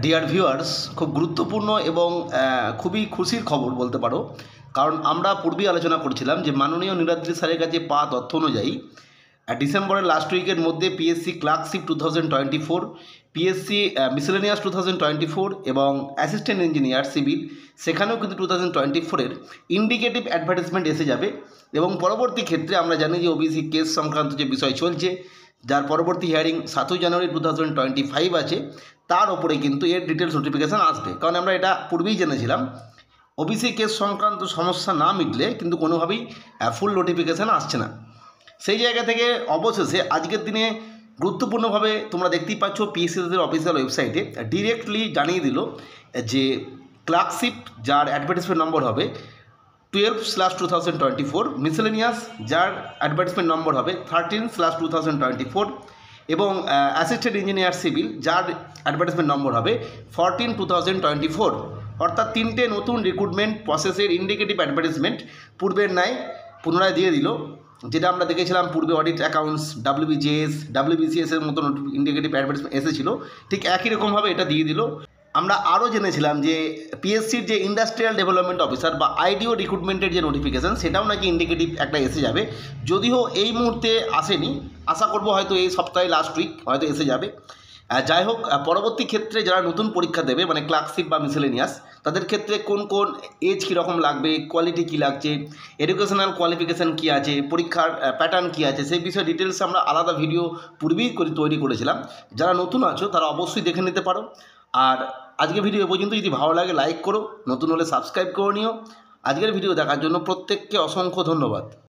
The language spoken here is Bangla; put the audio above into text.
ডিয়ার ভিউয়ার্স, খুব গুরুত্বপূর্ণ এবং খুবই খুশির খবর বলতে পারো। কারণ আমরা পূর্বেই আলোচনা করছিলাম যে মাননীয় নীলাদ্রি স্যারের কাছে পাওয়া তথ্য অনুযায়ী ডিসেম্বরের লাস্ট উইকের মধ্যে পিএসসি ক্লার্কশিপ 2024, পিএসসি মিসেলেনিয়াস 2024 এবং অ্যাসিস্ট্যান্ট ইঞ্জিনিয়ার সিভিল সেখানেও কিন্তু 2024-এর ইন্ডিকেটিভ অ্যাডভার্টাইজমেন্ট এসে যাবে। এবং পরবর্তী ক্ষেত্রে আমরা জানি যে ওবিসি কেস সংক্রান্ত যে বিষয় চলছে, যার পরবর্তী হিয়ারিং 7 জানুয়ারি 2025 আছে, তার ওপরে কিন্তু এর ডিটেলস নোটিফিকেশান আসবে। কারণ আমরা এটা পূর্বেই জেনেছিলাম, ওবিসি কেস সংক্রান্ত সমস্যা না মিটলে কিন্তু কোনোভাবেই ফুল নোটিফিকেশান আসছে না। সেই জায়গা থেকে অবশেষে আজকের দিনে গুরুত্বপূর্ণভাবে তোমরা দেখতেই পাচ্ছ পিএসসিদের অফিসিয়াল ওয়েবসাইটে ডিরেক্টলি জানিয়ে দিল যে ক্লার্কশিপ যার অ্যাডভার্টাইজমেন্ট নম্বর হবে 12/2024, মিসেলেনিয়াস যার অ্যাডভার্টাইজমেন্ট নম্বর হবে 13/2024 এবং অ্যাসিস্ট্যান্ট ইঞ্জিনিয়ার সিভিল যার অ্যাডভার্টাইজমেন্ট নম্বর হবে 14/2024। অর্থাৎ তিনটে নতুন রিক্রুটমেন্ট প্রসেসের ইন্ডিকেটিভ অ্যাডভার্টাইজমেন্ট পূর্বের ন্যায় পুনরায় দিয়ে দিল। যেটা আমরা দেখেছিলাম পূর্বে অডিট অ্যাকাউন্টস, WBJS, WBCS-এর মতো ইন্ডিকেটিভ অ্যাডভার্টাইজমেন্ট এসেছিলো, ঠিক একই রকমভাবে এটা দিয়ে দিল। আমরা আরও জেনেছিলাম যে পিএসসির যে ইন্ডাস্ট্রিয়াল ডেভেলপমেন্ট অফিসার বা আইডিও রিক্রুটমেন্টের যে নোটিফিকেশান, সেটাও নাকি ইন্ডিকেটিভ একটা এসে যাবে। যদিও এই মুহূর্তে আসেনি, আশা করব হয়তো এই সপ্তাহে লাস্ট উইক হয়তো এসে যাবে। যাই হোক, পরবর্তী ক্ষেত্রে যারা নতুন পরীক্ষা দেবে মানে ক্লার্কশিপ বা মিসেলেনিয়াস, তাদের ক্ষেত্রে কোন কোন এজ কীরকম লাগবে, কোয়ালিটি কী লাগছে, এডুকেশনাল কোয়ালিফিকেশান কী আছে, পরীক্ষার প্যাটার্ন কী আছে, সেই বিষয়ে ডিটেলস আমরা আলাদা ভিডিও পূর্বেই তৈরি করেছিলাম। যারা নতুন আছো তারা অবশ্যই দেখে নিতে পারো। আর আজকের ভিডিও এ পর্যন্ত। যদি ভালো লাগে লাইক করো, নতুন হলে সাবস্ক্রাইব করে নিও। আজকের ভিডিও দেখার জন্য প্রত্যেককে অসংখ্য ধন্যবাদ।